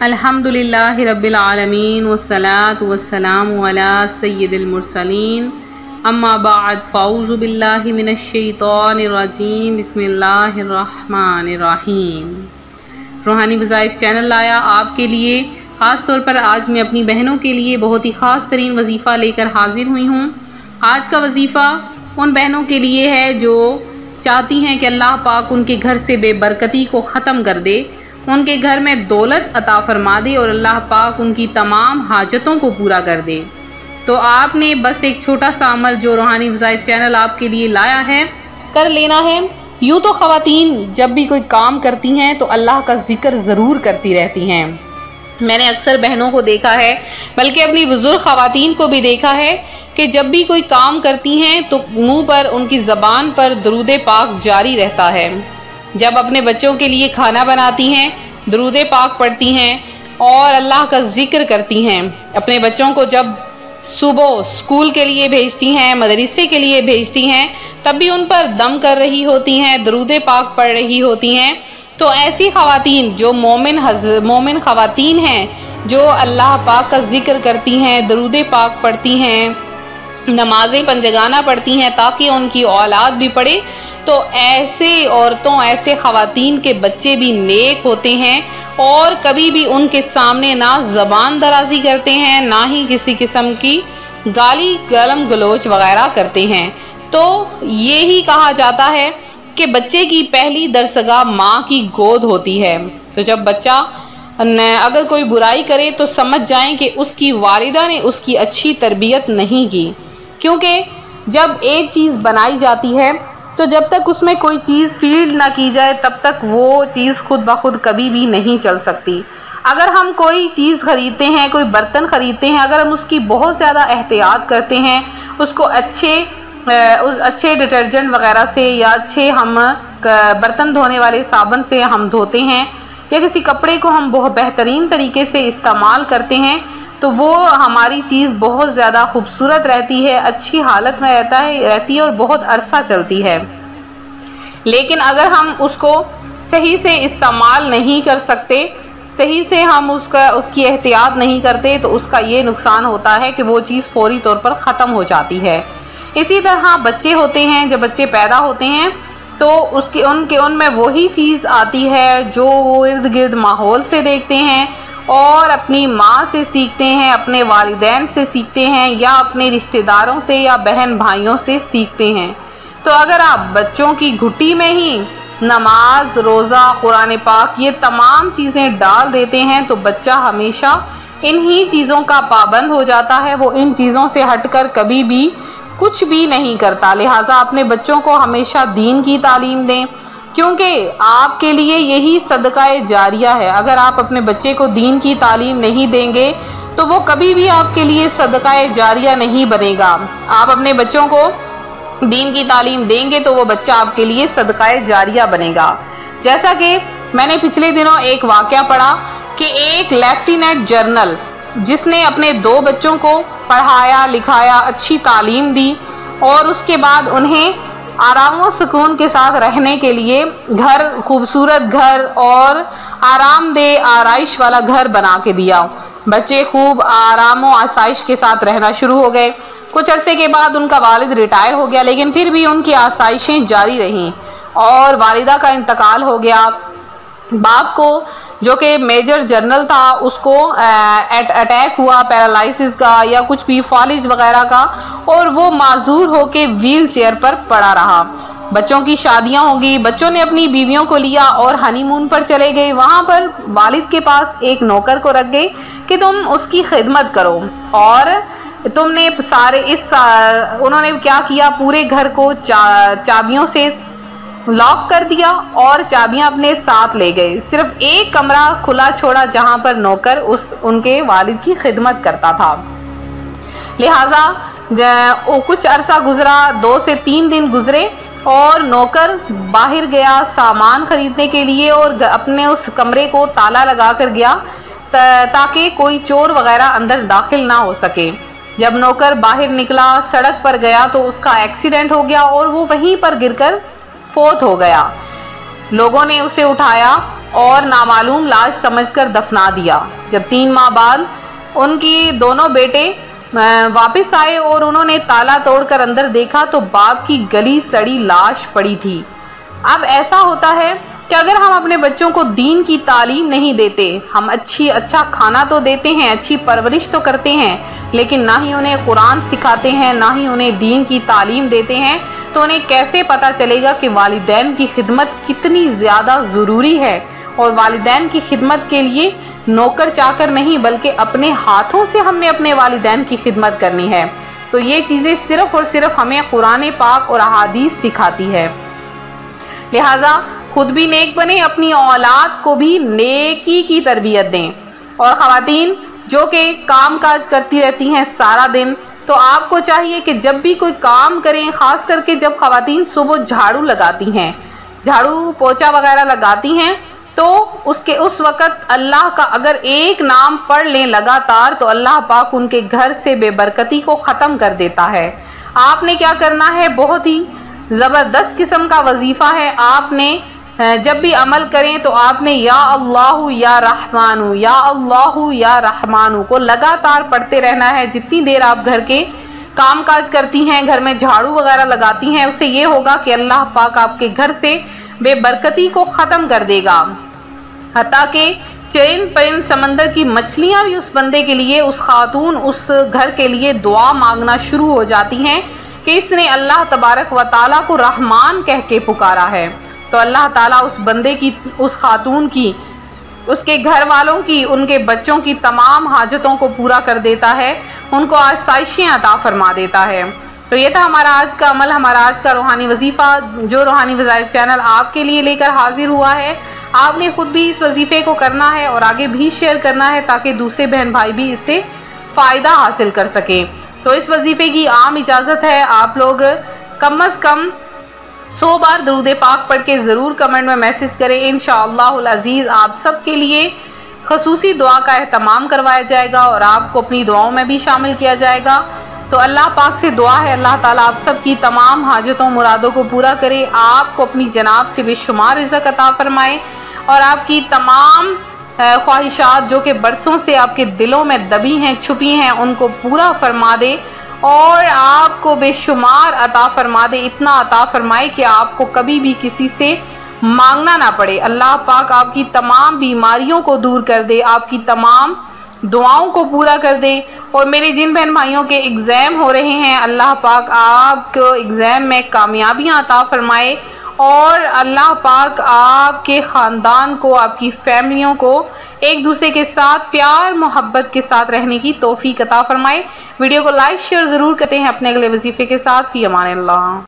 अल्हम्दुलिल्लाहि रब्बिल आलमीन वस्सलातु वस्सलामु अला सय्यिदिल मुरसलीन अम्मा बाद फ़ाऊज़ु बिल्लाहि मिनश शैतानिर रजीम बिस्मिल्लाहिर रहमानिर रहीम। रूहानी वज़ाइफ चैनल लाया आपके लिए। ख़ास तौर पर आज मैं अपनी बहनों के लिए बहुत ही ख़ास तरीन वजीफ़ा लेकर हाजिर हुई हूँ। आज का वजीफ़ा उन बहनों के लिए है जो चाहती हैं कि अल्लाह पाक उनके घर से बेबरकती को ख़त्म कर दे, उनके घर में दौलत अता फरमा दे और अल्लाह पाक उनकी तमाम हाजतों को पूरा कर दे। तो आपने बस एक छोटा सा अमल जो रूहानी वज़ाइफ चैनल आपके लिए लाया है कर लेना है। यूँ तो ख़वातीन जब भी कोई काम करती हैं तो अल्लाह का जिक्र ज़रूर करती रहती हैं। मैंने अक्सर बहनों को देखा है, बल्कि अपनी बुजुर्ग ख़वातीन को भी देखा है कि जब भी कोई काम करती हैं तो मुंह पर उनकी ज़बान पर दरूद पाक जारी रहता है। जब अपने बच्चों के लिए खाना बनाती हैं दरूद पाक पढ़ती हैं और अल्लाह का जिक्र करती हैं। अपने बच्चों को जब सुबह स्कूल के लिए भेजती हैं, मदरसे के लिए भेजती हैं, तब भी उन पर दम कर रही होती हैं, दरूद पाक पढ़ रही होती हैं। तो ऐसी ख़वातीन जो मोमिन ख़वातीन हैं, जो अल्लाह पाक का जिक्र करती हैं, दरूद पाक पढ़ती हैं, नमाजें पंजगाना पढ़ती हैं ताकि उनकी औलाद भी पढ़े, तो ऐसे औरतों, ऐसे ख़वातीन के बच्चे भी नेक होते हैं और कभी भी उनके सामने ना ज़बान दराजी करते हैं, ना ही किसी किस्म की गाली गलम गलोच वगैरह करते हैं। तो ये ही कहा जाता है कि बच्चे की पहली दरसगाह माँ की गोद होती है। तो जब बच्चा अगर कोई बुराई करे तो समझ जाएं कि उसकी वालिदा ने उसकी अच्छी तरबियत नहीं की, क्योंकि जब एक चीज़ बनाई जाती है तो जब तक उसमें कोई चीज़ फीड ना की जाए तब तक वो चीज़ खुद ब खुद कभी भी नहीं चल सकती। अगर हम कोई चीज़ खरीदते हैं, कोई बर्तन खरीदते हैं, अगर हम उसकी बहुत ज़्यादा एहतियात करते हैं, उसको अच्छे डिटर्जेंट वगैरह से या अच्छे हम बर्तन धोने वाले साबुन से हम धोते हैं या किसी कपड़े को हम बहुत बेहतरीन तरीके से इस्तेमाल करते हैं, तो वो हमारी चीज़ बहुत ज़्यादा खूबसूरत रहती है, अच्छी हालत में रहती है और बहुत अरसा चलती है। लेकिन अगर हम उसको सही से इस्तेमाल नहीं कर सकते, सही से हम उसकी एहतियात नहीं करते, तो उसका ये नुकसान होता है कि वो चीज़ फौरी तौर पर ख़त्म हो जाती है। इसी तरह बच्चे होते हैं, जब बच्चे पैदा होते हैं तो उनमें वही चीज़ आती है जो वो इर्द गिर्द माहौल से देखते हैं और अपनी माँ से सीखते हैं, अपने वालिदैन से सीखते हैं या अपने रिश्तेदारों से या बहन भाइयों से सीखते हैं। तो अगर आप बच्चों की घुट्टी में ही नमाज, रोज़ा, कुरान पाक ये तमाम चीज़ें डाल देते हैं तो बच्चा हमेशा इन्हीं चीज़ों का पाबंद हो जाता है, वो इन चीज़ों से हटकर कभी भी कुछ भी नहीं करता। लिहाजा अपने बच्चों को हमेशा दीन की तालीम दें, क्योंकि आपके लिए यही सदकाए जारिया है। अगर आप अपने बच्चे को दीन की तालीम नहीं देंगे तो वो कभी भी आपके लिए सदकाए जारिया नहीं बनेगा। आप अपने बच्चों को दीन की तालीम देंगे तो वो बच्चा आपके लिए सदकाए जारिया बनेगा। जैसा कि मैंने पिछले दिनों एक वाक़या पढ़ा कि एक लेफ्टिनेंट जनरल जिसने अपने 2 बच्चों को पढ़ाया लिखाया, अच्छी तालीम दी और उसके बाद उन्हें आराम व सुकून के साथ रहने के लिए घर, खूबसूरत घर और आरामदेह आराइश वाला घर बना के दिया। बच्चे खूब आराम व आसाइश के साथ रहना शुरू हो गए। कुछ अरसे के बाद उनका वालिद रिटायर हो गया, लेकिन फिर भी उनकी आसाइशें जारी रहीं और वालिदा का इंतकाल हो गया। बाप को, जो कि मेजर जनरल था, उसको अटैक हुआ पैरालिसिस का या कुछ भी फालिज वगैरह का, और वो माजूर होके व्हील चेयर पर पड़ा रहा। बच्चों की शादियां होगी, बच्चों ने अपनी बीवियों को लिया और हनीमून पर चले गए। वहां पर वालिद के पास एक नौकर को रख गए कि तुम उसकी खिदमत करो और तुमने उन्होंने क्या किया, पूरे घर को चाबियों से लॉक कर दिया और चाबियां अपने साथ ले गए। सिर्फ एक कमरा खुला छोड़ा जहां पर नौकर उनके वालिद की खिदमत करता था। लिहाजा कुछ अरसा गुजरा, 2 से 3 दिन गुजरे और नौकर बाहर गया सामान खरीदने के लिए और अपने उस कमरे को ताला लगा कर गया ताकि कोई चोर वगैरह अंदर दाखिल ना हो सके। जब नौकर बाहर निकला, सड़क पर गया तो उसका एक्सीडेंट हो गया और वो वहीं पर गिरकर फोत हो गया। लोगों ने उसे उठाया और नामालूम लाश समझकर दफना दिया। जब 3 माह बाद उनकी दोनों बेटे वापस आए और उन्होंने ताला तोड़कर अंदर देखा तो बाप की गली सड़ी लाश पड़ी थी। अब ऐसा होता है कि अगर हम अपने बच्चों को दीन की तालीम नहीं देते, हम अच्छा खाना तो देते हैं, अच्छी परवरिश तो करते हैं, लेकिन ना ही उन्हें कुरान सिखाते हैं, ना ही उन्हें दीन की तालीम देते हैं, तो उन्हें कैसे पता चलेगा कि वालिदैन की खिदमत कितनी ज़्यादा ज़रूरी है। और वालिदैन की खिदमत के लिए नौकर चाकर नहीं, बल्कि अपने हाथों से हमने अपने वालिदैन की खिदमत करनी है। तो ये चीज़ें सिर्फ और सिर्फ हमें कुरान पाक और अहादीस सिखाती है। लिहाजा खुद भी नेक बने, अपनी औलाद को भी नेकी की तरबियत दें। और ख़वातीन जो कि काम काज करती रहती हैं सारा दिन, तो आपको चाहिए कि जब भी कोई काम करें, ख़ास करके जब ख़वातीन सुबह झाड़ू लगाती हैं, झाड़ू पोछा वगैरह लगाती हैं, तो उस वक़्त अल्लाह का अगर एक नाम पढ़ लें लगातार, तो अल्लाह पाक उनके घर से बेबरकती को ख़त्म कर देता है। आपने क्या करना है, बहुत ही ज़बरदस्त किस्म का वजीफ़ा है। आपने जब भी अमल करें तो आपने या अल्लाहु या रहमानु, या अल्लाहु या रहमानु को लगातार पढ़ते रहना है। जितनी देर आप घर के काम काज करती हैं, घर में झाड़ू वगैरह लगाती हैं, उससे ये होगा कि अल्लाह पाक आपके घर से बेबरकती को ख़त्म कर देगा। हत्ता के चैन पैन समंदर की मछलियां भी उस बंदे के लिए, उस खातून, उस घर के लिए दुआ मांगना शुरू हो जाती हैं कि इसने अल्लाह तबारक व ताला को रहमान कह के पुकारा है। तो अल्लाह ताला उस बंदे की, उस खातून की, उसके घर वालों की, उनके बच्चों की तमाम हाजतों को पूरा कर देता है, उनको आसाइशें अता फरमा देता है। तो ये था हमारा आज का अमल, हमारा आज का रूहानी वजीफ़ा, जो रूहानी वज़ाइफ चैनल आपके लिए लेकर हाजिर हुआ है। आपने खुद भी इस वजीफ़े को करना है और आगे भी शेयर करना है, ताकि दूसरे बहन भाई भी इससे फ़ायदा हासिल कर सकें। तो इस वजीफ़े की आम इजाज़त है, आप लोग कम अज़ कम 100 बार दरूद पाक पढ़ के ज़रूर कमेंट में मैसेज करें। इंशाअल्लाहुल अज़ीज़ आप सबके लिए खसूसी दुआ का एहतमाम करवाया जाएगा और आपको अपनी दुआओं में भी शामिल किया जाएगा। तो अल्लाह पाक से दुआ है, अल्लाह ताला आप सबकी तमाम हाजतों मुरादों को पूरा करे, आपको अपनी जनाब से बेशुमार रिज़्क़ अता फरमाए और आपकी तमाम ख्वाहिशात जो कि बरसों से आपके दिलों में दबी हैं, छुपी हैं, उनको पूरा फरमा दे और आपको बेशुमार अता फरमा दे। इतना अता फरमाए कि आपको कभी भी किसी से मांगना ना पड़े। अल्लाह पाक आपकी तमाम बीमारियों को दूर कर दे, आपकी तमाम दुआओं को पूरा कर दे। और मेरे जिन बहन भाइयों के एग्ज़ाम हो रहे हैं, अल्लाह पाक आपको एग्ज़ाम में कामयाबियाँ अता फरमाए और अल्लाह पाक आपके ख़ानदान को, आपकी फैमिलियों को एक दूसरे के साथ प्यार मोहब्बत के साथ रहने की तौफीक अता फरमाए। वीडियो को लाइक शेयर ज़रूर करते हैं अपने अगले वजीफ़े के साथ। फ़ी अमान अल्लाह।